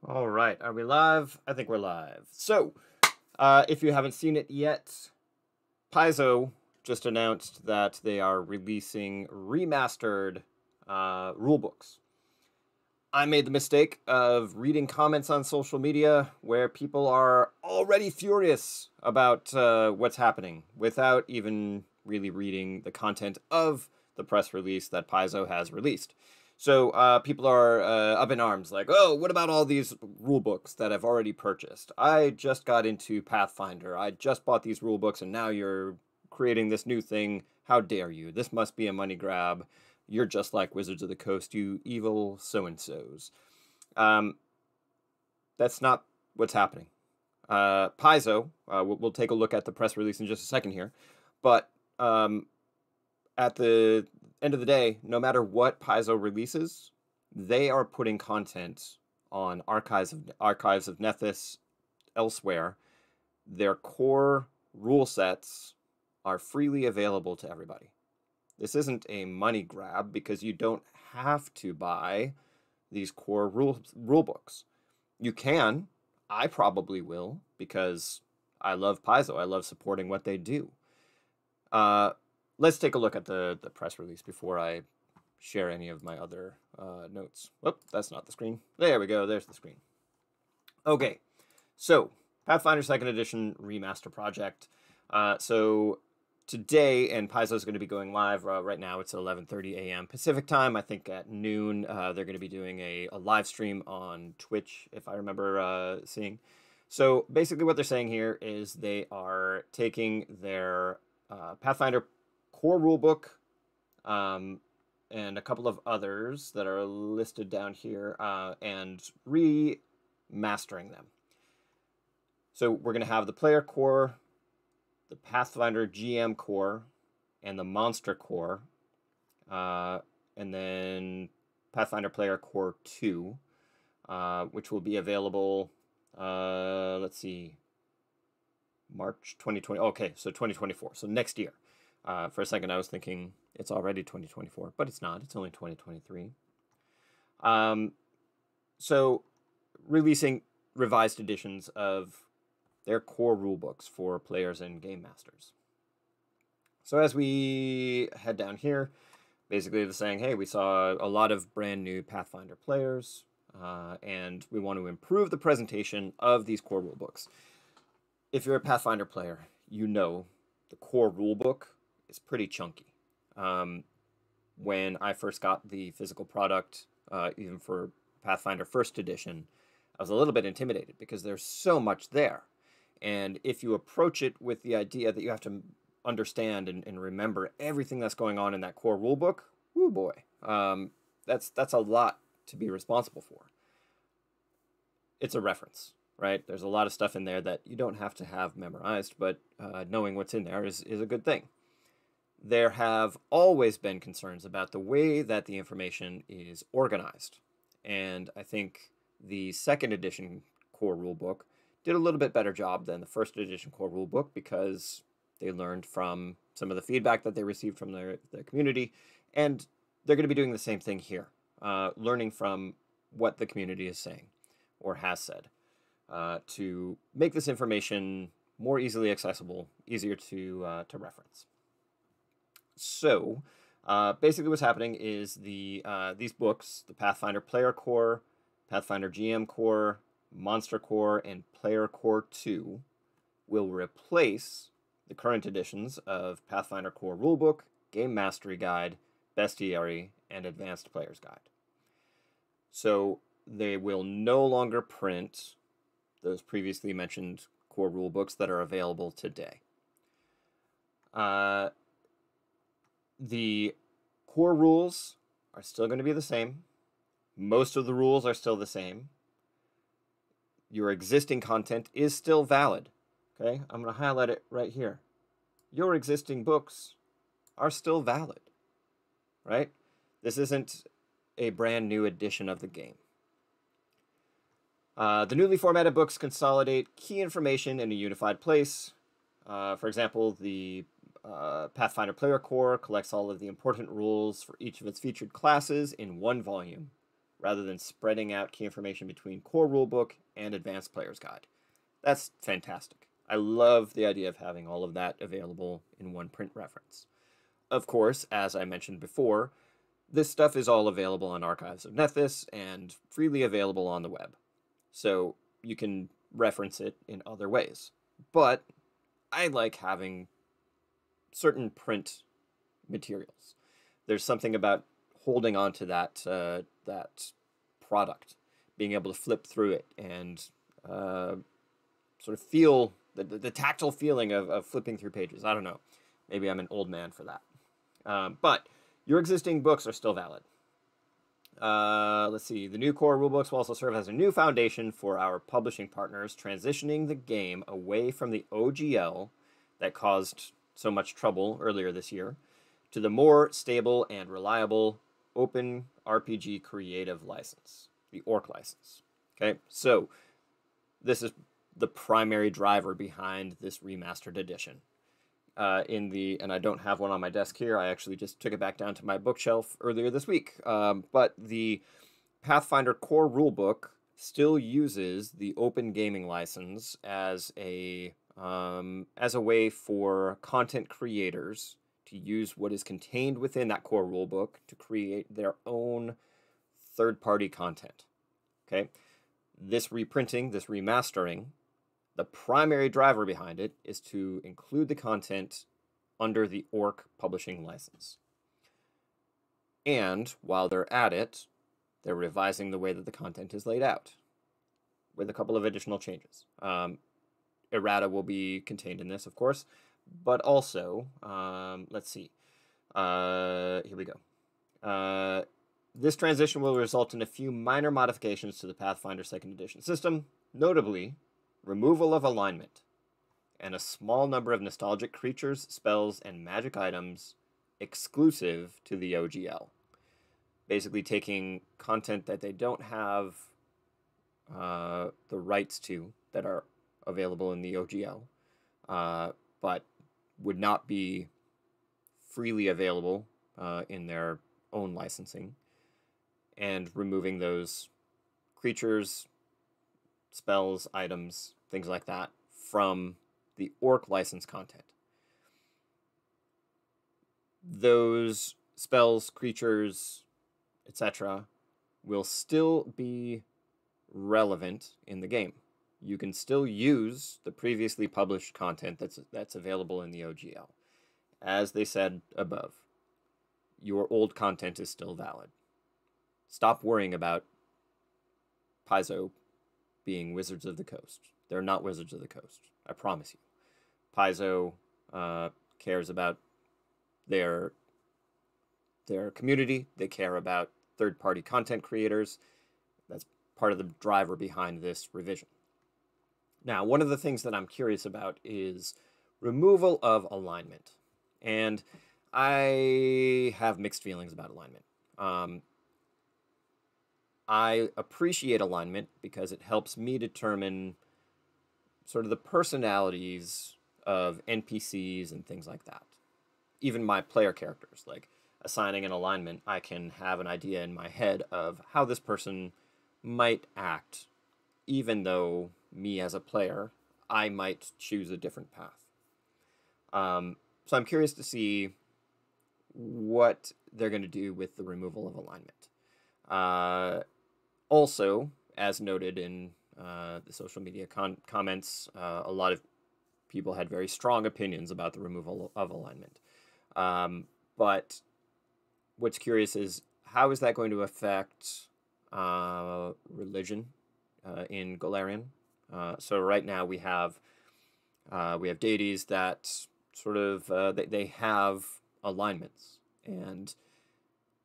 All right, are we live? I think we're live. So, if you haven't seen it yet, Paizo just announced that they are releasing remastered rulebooks. I made the mistake of reading comments on social media where people are already furious about what's happening without even really reading the content of the press release that Paizo has released. So people are up in arms, like, oh, what about all these rule books that I've already purchased? I just got into Pathfinder. I just bought these rule books, and now you're creating this new thing. How dare you? This must be a money grab. You're just like Wizards of the Coast, you evil so-and-sos. Um, that's not what's happening. Paizo, we'll take a look at the press release in just a second here, but at the end of the day, no matter what Paizo releases, they are putting content on Archives of Nethys elsewhere. Their core rule sets are freely available to everybody. This isn't a money grab because you don't have to buy these core rule books. You can. I probably will because I love Paizo. I love supporting what they do. Let's take a look at the press release before I share any of my other notes. Whoop, that's not the screen. There we go. There's the screen. Okay, so Pathfinder 2nd Edition Remaster Project. So today, and Paizo is going to be going live right now. It's 11:30 a.m. Pacific time. I think at noon they're going to be doing a live stream on Twitch, if I remember seeing. So basically what they're saying here is they are taking their Pathfinder core rulebook and a couple of others that are listed down here and remastering them. So we're going to have the player core, the Pathfinder GM core, and the monster core, and then Pathfinder player core 2, which will be available, let's see, March 2020. Okay, so 2024, so next year. For a second, I was thinking it's already 2024, but it's not. It's only 2023. So releasing revised editions of their core rulebooks for players and game masters. So as we head down here, basically they're saying, hey, we saw a lot of brand new Pathfinder players, and we want to improve the presentation of these core rulebooks. If you're a Pathfinder player, you know the core rulebook is pretty chunky. When I first got the physical product, even for Pathfinder 1st Edition, I was a little bit intimidated because there's so much there. And if you approach it with the idea that you have to understand and remember everything that's going on in that core rulebook, whoo boy, that's a lot to be responsible for. It's a reference, right? There's a lot of stuff in there that you don't have to have memorized, but knowing what's in there is a good thing. There have always been concerns about the way that the information is organized. And I think the 2nd edition core rulebook did a little bit better job than the 1st edition core rulebook because they learned from some of the feedback that they received from their community, and they're going to be doing the same thing here, learning from what the community is saying or has said to make this information more easily accessible, easier to reference. So basically what's happening is these books, the Pathfinder Player Core, Pathfinder GM Core, Monster Core, and Player Core 2 will replace the current editions of Pathfinder Core Rulebook, Game Mastery Guide, Bestiary, and Advanced Player's Guide. So they will no longer print those previously mentioned core rulebooks that are available today. The core rules are still going to be the same. Most of the rules are still the same. Your existing content is still valid. Okay, I'm going to highlight it right here. Your existing books are still valid, right? This isn't a brand new edition of the game. The newly formatted books consolidate key information in a unified place. For example, the Pathfinder Player Core collects all of the important rules for each of its featured classes in one volume, rather than spreading out key information between core rulebook and advanced player's guide. That's fantastic. I love the idea of having all of that available in one print reference. Of course, as I mentioned before, this stuff is all available on Archives of Nethys and freely available on the web. So you can reference it in other ways. But I like having certain print materials. There's something about holding on to that product, being able to flip through it and sort of feel the tactile feeling of flipping through pages. I don't know. Maybe I'm an old man for that. But your existing books are still valid. Let's see. The new core rulebooks will also serve as a new foundation for our publishing partners, transitioning the game away from the OGL that caused so much trouble earlier this year to the more stable and reliable Open RPG Creative license, the ORC license. Okay, so this is the primary driver behind this remastered edition. And I don't have one on my desk here. I actually just took it back down to my bookshelf earlier this week. But the Pathfinder core rulebook still uses the Open Gaming license as a way for content creators to use what is contained within that core rulebook to create their own third-party content. Okay, this reprinting, this remastering, the primary driver behind it is to include the content under the ORC publishing license. And while they're at it, they're revising the way that the content is laid out with a couple of additional changes. Errata will be contained in this, of course, but also, let's see. Here we go. This transition will result in a few minor modifications to the Pathfinder 2nd Edition system, notably removal of alignment, and a small number of nostalgic creatures, spells, and magic items exclusive to the OGL. Basically taking content that they don't have the rights to that are available in the OGL, but would not be freely available in their own licensing, and removing those creatures, spells, items, things like that from the ORC license content. Those spells, creatures, etc. will still be relevant in the game. You can still use the previously published content that's available in the OGL. As they said above, your old content is still valid. Stop worrying about Paizo being Wizards of the Coast. They're not Wizards of the Coast, I promise you. Paizo cares about their community. They care about third-party content creators. That's part of the driver behind this revision. Now, one of the things that I'm curious about is removal of alignment. And I have mixed feelings about alignment. I appreciate alignment because it helps me determine sort of the personalities of NPCs and things like that. Even my player characters, like assigning an alignment, I can have an idea in my head of how this person might act, even though me as a player, I might choose a different path. So I'm curious to see what they're going to do with the removal of alignment. Also, as noted in the social media comments, a lot of people had very strong opinions about the removal of alignment. But what's curious is, how is that going to affect religion in Golarion? So right now we have deities that sort of they have alignments and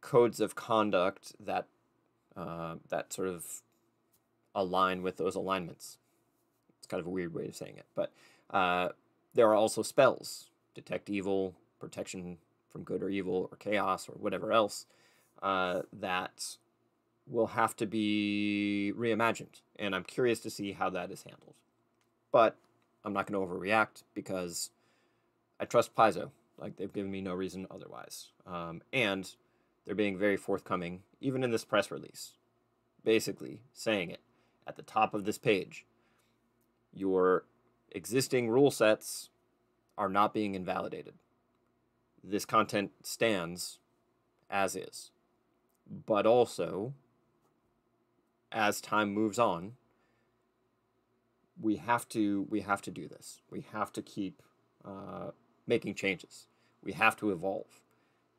codes of conduct that sort of align with those alignments. It's kind of a weird way of saying it, but there are also spells: detect evil, protection from good or evil, or chaos, or whatever else, that will have to be reimagined, and I'm curious to see how that is handled. But I'm not going to overreact because I trust Paizo. Like, they've given me no reason otherwise. And they're being very forthcoming, even in this press release, basically saying it at the top of this page. Your existing rule sets are not being invalidated. This content stands as is. But also, as time moves on, we have to do this. We have to keep making changes. We have to evolve.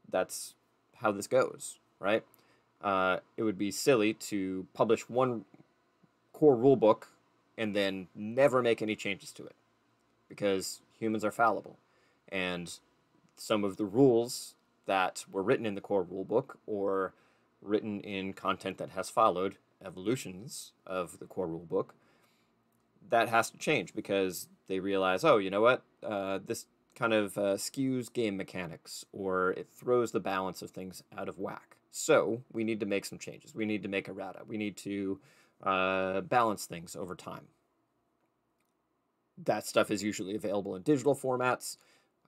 That's how this goes, right? It would be silly to publish one core rulebook and then never make any changes to it, because humans are fallible, and some of the rules that were written in the core rulebook or written in content that has followed evolutions of the core rulebook, that has to change because they realize, oh, you know what, this kind of skews game mechanics, or it throws the balance of things out of whack. So we need to make some changes. We need to make errata. We need to balance things over time. That stuff is usually available in digital formats,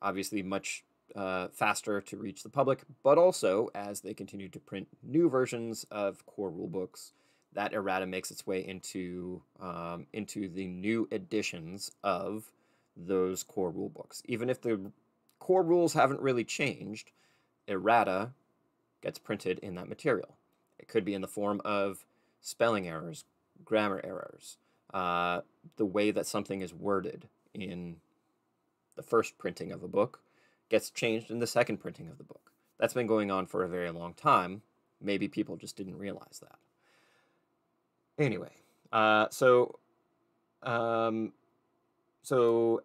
obviously much faster to reach the public, but also as they continue to print new versions of core rulebooks, that errata makes its way into the new editions of those core rulebooks. Even if the core rules haven't really changed, errata gets printed in that material. It could be in the form of spelling errors, grammar errors, the way that something is worded in the first printing of a book gets changed in the second printing of the book. That's been going on for a very long time. Maybe people just didn't realize that. Anyway, so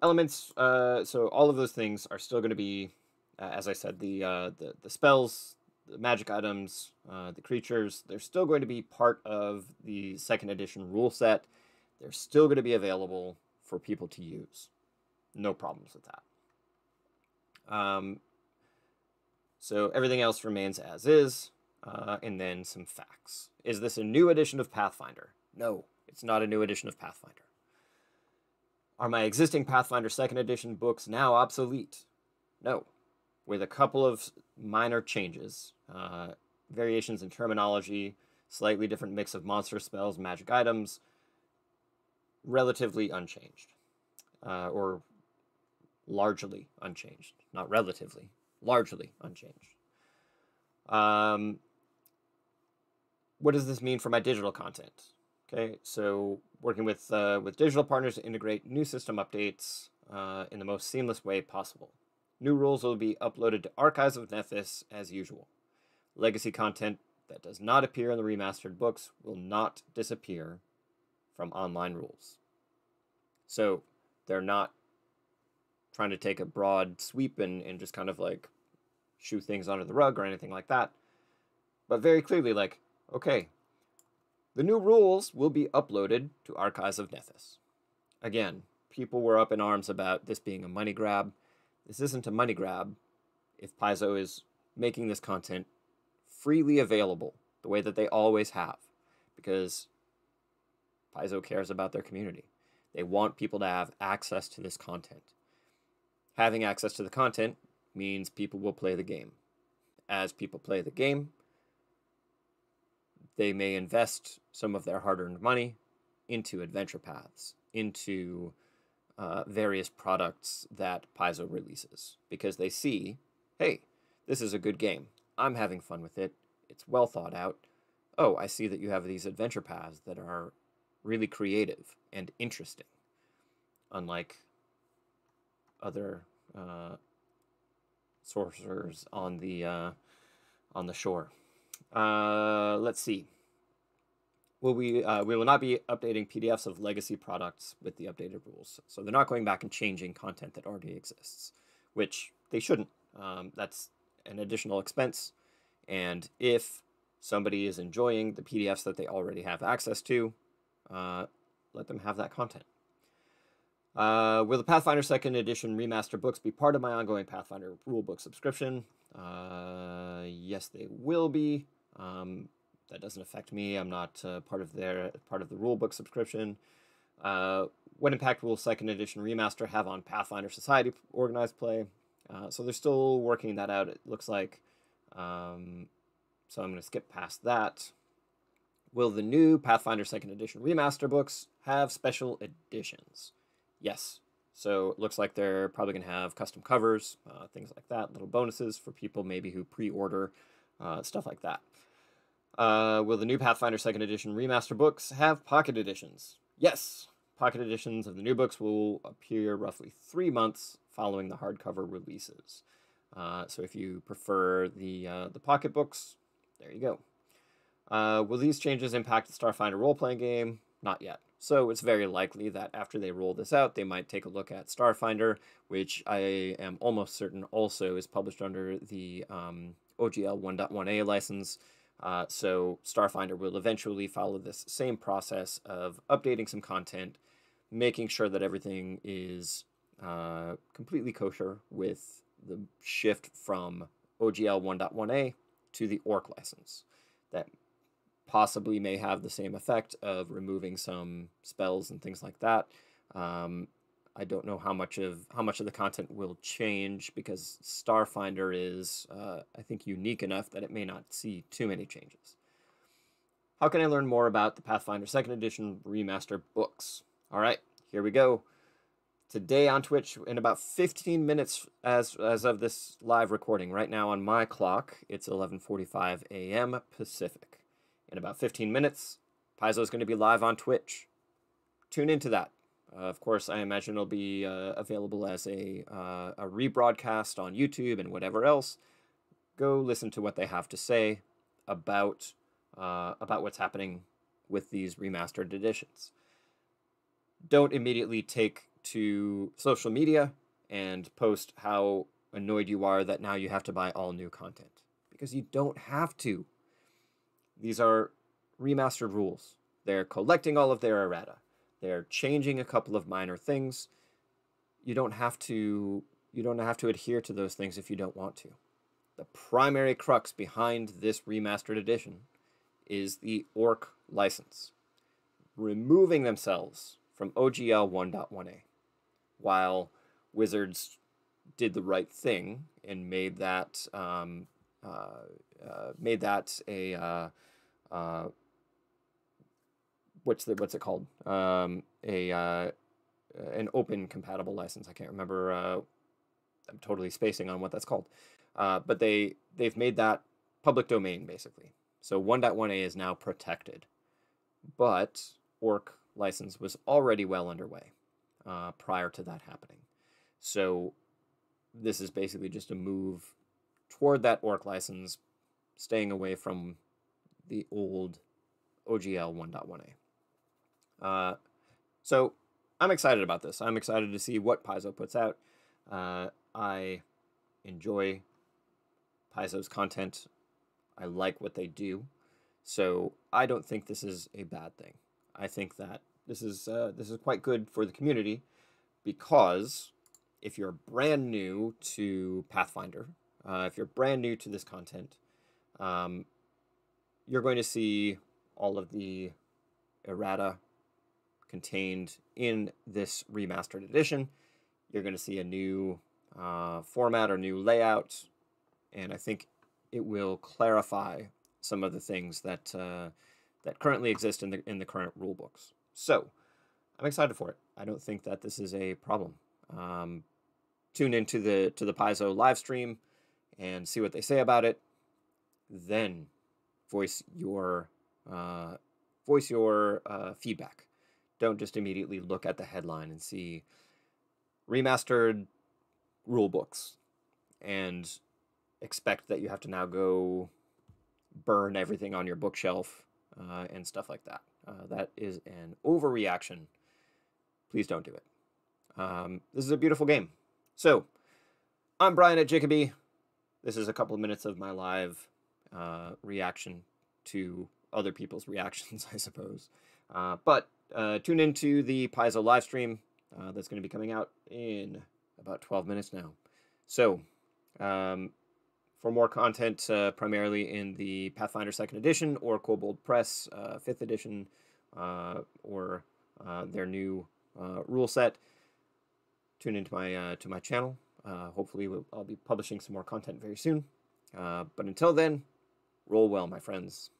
elements, so all of those things are still going to be, as I said, the spells, the magic items, the creatures, they're still going to be part of the second edition rule set. They're still going to be available for people to use. No problems with that. So everything else remains as is, and then some facts. Is this a new edition of Pathfinder? No, it's not a new edition of Pathfinder. Are my existing Pathfinder 2nd edition books now obsolete? No, with a couple of minor changes, variations in terminology, slightly different mix of monster spells, magic items, relatively unchanged, or largely unchanged, not relatively, largely unchanged. What does this mean for my digital content? Okay, so working with digital partners to integrate new system updates in the most seamless way possible. New rules will be uploaded to Archives of Nethys as usual. Legacy content that does not appear in the remastered books will not disappear from online rules. So they're not trying to take a broad sweep and just kind of like shoo things under the rug or anything like that. But very clearly, like, okay, the new rules will be uploaded to Archives of Nethys. Again, people were up in arms about this being a money grab. This isn't a money grab if Paizo is making this content freely available the way that they always have, because Paizo cares about their community. They want people to have access to this content. Having access to the content means people will play the game. As people play the game, they may invest some of their hard-earned money into adventure paths, into various products that Paizo releases, because they see, hey, this is a good game. I'm having fun with it. It's well thought out. Oh, I see that you have these adventure paths that are really creative and interesting, unlike other sorcerers on the shore. Let's see. We will not be updating PDFs of legacy products with the updated rules. So they're not going back and changing content that already exists, which they shouldn't. That's an additional expense. And if somebody is enjoying the PDFs that they already have access to, let them have that content. Will the Pathfinder 2nd Edition Remaster books be part of my ongoing Pathfinder rulebook subscription? Yes, they will be. That doesn't affect me. I'm not part of the rulebook subscription. What impact will 2nd Edition Remaster have on Pathfinder Society organized play? So they're still working that out, it looks like. So I'm going to skip past that. Will the new Pathfinder 2nd Edition Remaster books have special editions? Yes. So it looks like they're probably going to have custom covers, things like that, little bonuses for people maybe who pre-order, stuff like that. Will the new Pathfinder 2nd Edition Remaster books have pocket editions? Yes. Pocket editions of the new books will appear roughly 3 months following the hardcover releases. So if you prefer the pocket books, there you go. Will these changes impact the Starfinder role-playing game? Not yet. So it's very likely that after they roll this out, they might take a look at Starfinder, which I am almost certain also is published under the OGL 1.1a license. So Starfinder will eventually follow this same process of updating some content, making sure that everything is completely kosher with the shift from OGL 1.1a to the ORC license. That possibly may have the same effect of removing some spells and things like that. I don't know how much of the content will change because Starfinder is, I think, unique enough that it may not see too many changes. How can I learn more about the Pathfinder 2nd Edition Remaster books? All right, here we go. Today on Twitch, in about 15 minutes as of this live recording, right now on my clock, it's 11:45 a.m. Pacific. In about 15 minutes, Paizo is going to be live on Twitch. Tune into that. Of course, I imagine it'll be available as a rebroadcast on YouTube and whatever else. Go listen to what they have to say about what's happening with these remastered editions. Don't immediately take to social media and post how annoyed you are that now you have to buy all new content, because you don't have to. These are remastered rules. They're collecting all of their errata. They're changing a couple of minor things. You don't have to adhere to those things if you don't want to. The primary crux behind this remastered edition is the ORC license, removing themselves from OGL 1.1a. While Wizards did the right thing and made that what's it called? An open compatible license. I can't remember. I'm totally spacing on what that's called. But they've made that public domain basically. So 1.1a is now protected, but ORC license was already well underway prior to that happening. So this is basically just a move toward that ORC license, staying away from the old OGL 1.1a. So I'm excited about this. I'm excited to see what Paizo puts out. I enjoy Paizo's content. I like what they do. So I don't think this is a bad thing. I think that this is quite good for the community, because if you're brand new to Pathfinder, if you're brand new to this content, you're going to see all of the errata contained in this remastered edition. You're going to see a new format or new layout, and I think it will clarify some of the things that that currently exist in the current rule books. So I'm excited for it. I don't think that this is a problem. Tune into the Paizo live stream and see what they say about it. Then voice your feedback. Don't just immediately look at the headline and see remastered rule books and expect that you have to now go burn everything on your bookshelf and stuff like that. That is an overreaction. Please don't do it. This is a beautiful game. So, I'm Brian at Jacoby. This is a couple of minutes of my live reaction to other people's reactions, I suppose. But tune into the Paizo live stream that's going to be coming out in about 12 minutes now. So, for more content, primarily in the Pathfinder 2nd Edition or Kobold Press 5th Edition, or their new rule set, tune into my channel. Hopefully I'll be publishing some more content very soon. But until then, roll well, my friends.